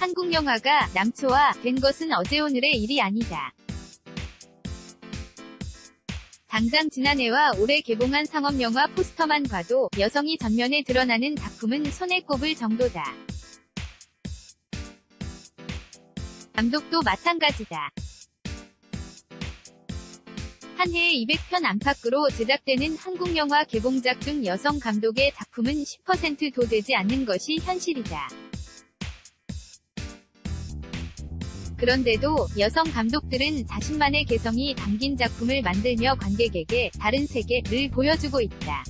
한국 영화가 남초화 된 것은 어제 오늘의 일이 아니다. 당장 지난해와 올해 개봉한 상업영화 포스터만 봐도 여성이 전면에 드러나는 작품은 손에 꼽을 정도다. 감독도 마찬가지다. 한 해에 200편 안팎으로 제작되는 한국 영화 개봉작 중 여성 감독의 작품은 10%도 되지 않는 것이 현실이다. 그런데도 여성 감독들은 자신만의 개성이 담긴 작품을 만들며 관객에게 다른 세계를 보여주고 있다.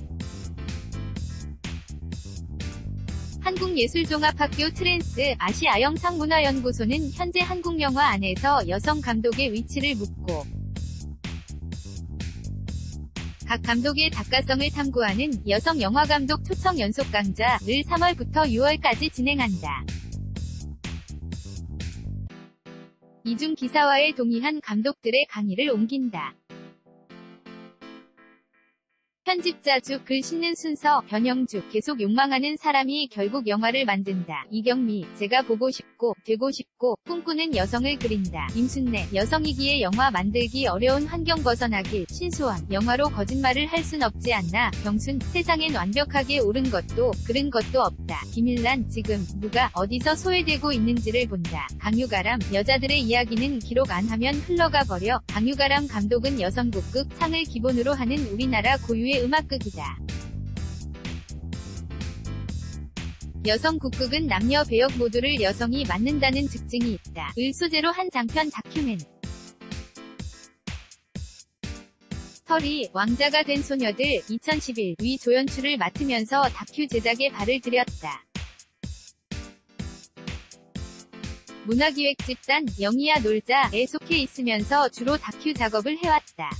한국예술종합학교 트랜스 아시아 영상문화연구소는 현재 한국 영화 안에서 여성 감독의 위치를 묻고 각 감독의 작가성을 탐구하는 여성 영화감독 초청 연속 강좌를 3월부터 6월까지 진행한다. 이중 기사화에 동의한 감독들의 강의를 옮긴다. 편집자주 글 싣는 순서, 변형주, 계속 욕망하는 사람이 결국 영화를 만든다. 이경미, 제가 보고 싶고, 되고 싶고, 꿈꾸는 여성을 그린다. 임순례, 여성이기에 영화 만들기 어려운 환경 벗어나길. 신수원, 영화로 거짓말을 할 순 없지 않나. 병순, 세상엔 완벽하게 옳은 것도, 그른 것도 없다. 김일란, 지금, 누가, 어디서 소외되고 있는지를 본다. 강유가람, 여자들의 이야기는 기록 안 하면 흘러가 버려. 강유가람 감독은 여성극극, 상을 기본으로 하는 우리나라 고유의 음악극이다. 여성 국극은 남녀 배역 모두를 여성이 맡는다는 특징이 있다. 을 소재로 한 장편 다큐멘. 털이 왕자가 된 소녀들 2011 위 조연출을 맡으면서 다큐 제작에 발을 들였다. 문화기획 집단 영희야 놀자에 속해 있으면서 주로 다큐 작업을 해왔다.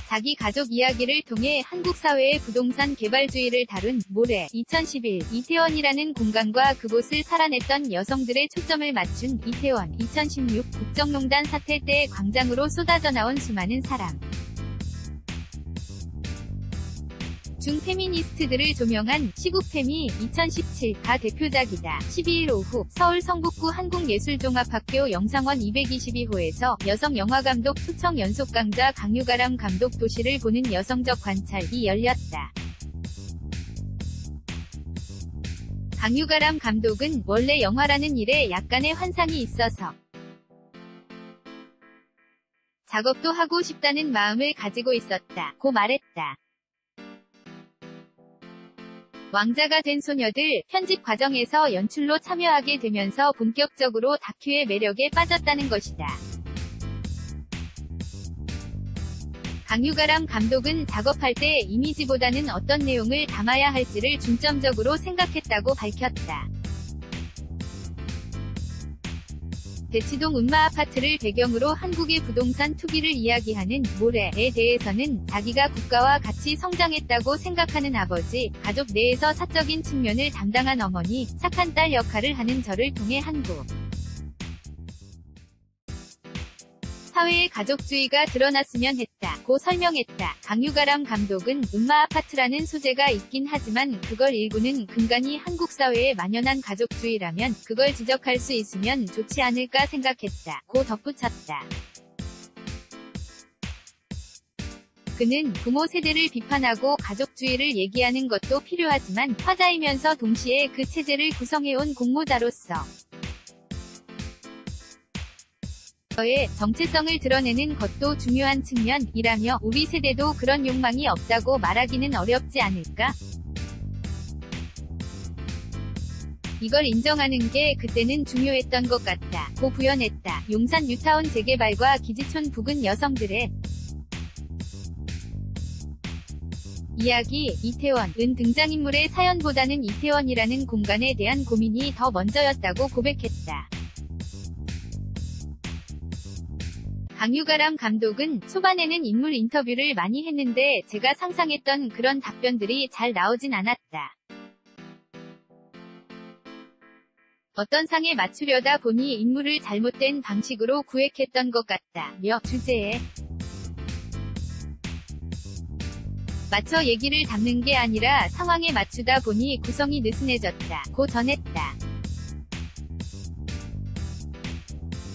자기 가족 이야기를 통해 한국 사회의 부동산 개발주의를 다룬 모래 2011 이태원이라는 공간과 그곳을 살아냈던 여성들의 초점을 맞춘 이태원 2016 국정농단 사태 때 광장으로 쏟아져 나온 수많은 사람 중 페미니스트들을 조명한 시국페미 2017가 대표작이다. 12일 오후 서울 성북구 한국예술종합학교 영상원 222호에서 여성 영화감독 초청 연속 강좌 강유가람 감독 도시를 보는 여성적 관찰이 열렸다. 강유가람 감독은 원래 영화라는 일에 약간의 환상이 있어서 작업도 하고 싶다는 마음을 가지고 있었다. 고 말했다. 왕자가 된 소녀들 편집 과정에서 연출로 참여하게 되면서 본격적으로 다큐의 매력에 빠졌다는 것이다. 강유가람 감독은 작업할 때 이미지보다는 어떤 내용을 담아야 할지를 중점적으로 생각했다고 밝혔다. 대치동 운마아파트를 배경으로 한국의 부동산 투기를 이야기하는 모래에 대해서는 자기가 국가와 같이 성장했다고 생각하는 아버지, 가족 내에서 사적인 측면을 담당한 어머니, 착한 딸 역할을 하는 저를 통해 한국 사회의 가족주의가 드러났으면 했다. 고 설명했다. 강유가람 감독은 운마아파트라는 소재가 있긴 하지만 그걸 일구는 근간이 한국 사회에 만연한 가족주의라면 그걸 지적할 수 있으면 좋지 않을까 생각했다. 고 덧붙였다. 그는 부모 세대를 비판하고 가족주의를 얘기하는 것도 필요하지만 화자이면서 동시에 그 체제를 구성해온 공모자로서 의 정체성을 드러내는 것도 중요한 측면이라며 우리 세대도 그런 욕망이 없다고 말하기는 어렵지 않을까? 이걸 인정하는 게 그때는 중요했던 것 같다. 고 부연했다. 용산 뉴타운 재개발과 기지촌 부근 여성들의 이야기, 이태원은 등장인물의 사연보다는 이태원이라는 공간에 대한 고민이 더 먼저였다고 고백했다. 강유가람 감독은 초반에는 인물 인터뷰를 많이 했는데 제가 상상했던 그런 답변들이 잘 나오진 않았다. 어떤 상에 맞추려다 보니 인물을 잘못된 방식으로 구획했던 것 같다. 며 주제에 맞춰 얘기를 담는 게 아니라 상황에 맞추다 보니 구성이 느슨해졌다 고 전했다.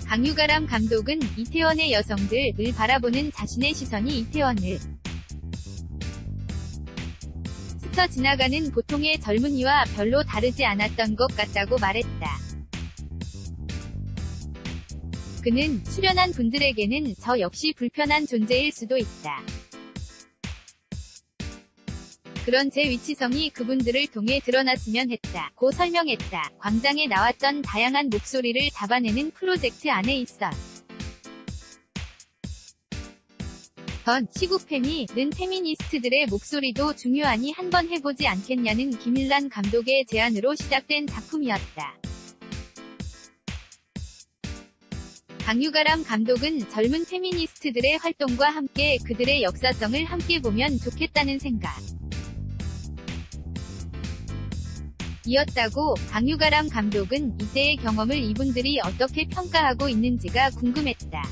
강유가람 감독은 이태원의 여성들을 바라보는 자신의 시선이 이태원을 스쳐 지나가는 보통의 젊은이와 별로 다르지 않았던 것 같다고 말했다. 그는 출연한 분들에게는 저 역시 불편한 존재일 수도 있다. 그런 제 위치성이 그분들을 통해 드러났으면 했다 고 설명했다. 광장에 나왔던 다양한 목소리를 잡아내는 프로젝트 안에 있어 던 시국페미는 페미니스트들의 목소리도 중요하니 한번 해보지 않겠냐는 김일란 감독의 제안으로 시작된 작품이었다. 강유가람 감독은 젊은 페미니스트들의 활동과 함께 그들의 역사성을 함께 보면 좋겠다는 생각 이었다고. 강유가람 감독은 이때의 경험을 이분들이 어떻게 평가하고 있는지가 궁금했다.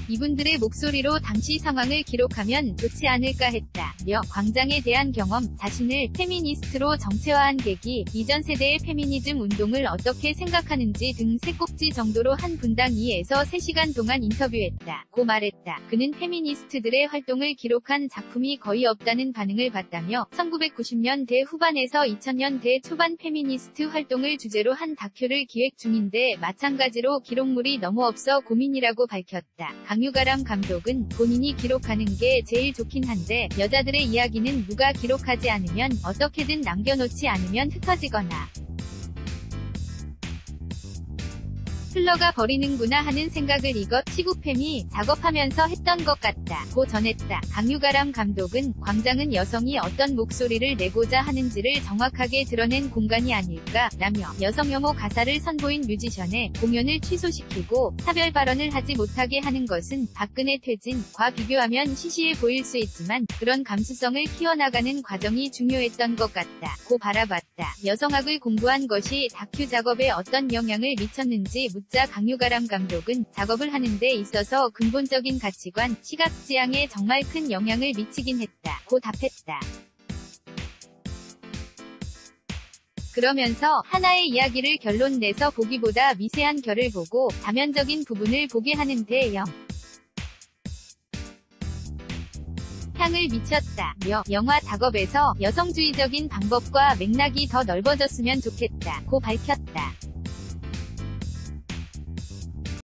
이분들의 목소리로 당시 상황을 기록하면 좋지 않을까 했다며 광장에 대한 경험, 자신을 페미니스트로 정체화한 계기, 이전 세대의 페미니즘 운동을 어떻게 생각하는지 등 3꼭지 정도로 한 분당 2에서 3시간 동안 인터뷰했다 고 말했다. 그는 페미니스트들의 활동을 기록한 작품이 거의 없다는 반응을 받다며 1990년대 후반에서 2000년대 초반 페미니스트 활동을 주제로 한 다큐를 기획 중인데 마찬가지로 기록물이 너무 없어 고민이라고 밝혔다. 강유가람 감독은 본인이 기록하는 게 제일 좋긴 한데 여자들의 이야기는 누가 기록하지 않으면 어떻게든 남겨놓지 않으면 흩어지거나 흘러가 버리는구나 하는 생각을 이것 시국페미 작업하면서 했던 것 같다 고 전했다. 강유가람 감독은 광장은 여성이 어떤 목소리를 내고자 하는지를 정확하게 드러낸 공간이 아닐까 라며 여성 혐오 가사를 선보인 뮤지션의 공연을 취소시키고 사별 발언을 하지 못하게 하는 것은 박근혜 퇴진과 비교하면 시시해 보일 수 있지만 그런 감수성을 키워나가는 과정이 중요했던 것 같다 고 바라봤다. 여성학을 공부한 것이 다큐 작업에 어떤 영향을 미쳤는지 묻자 강유가람 감독은 작업을 하는 데 있어서 근본적인 가치관, 시각 지향에 정말 큰 영향을 미치긴 했다 고 답했다. 그러면서 하나의 이야기를 결론 내서 보기보다 미세한 결을 보고 다면적인 부분을 보게 하는데 향을 미쳤다며 영화 작업에서 여성주의적인 방법과 맥락이 더 넓어졌으면 좋겠다 고 밝혔다.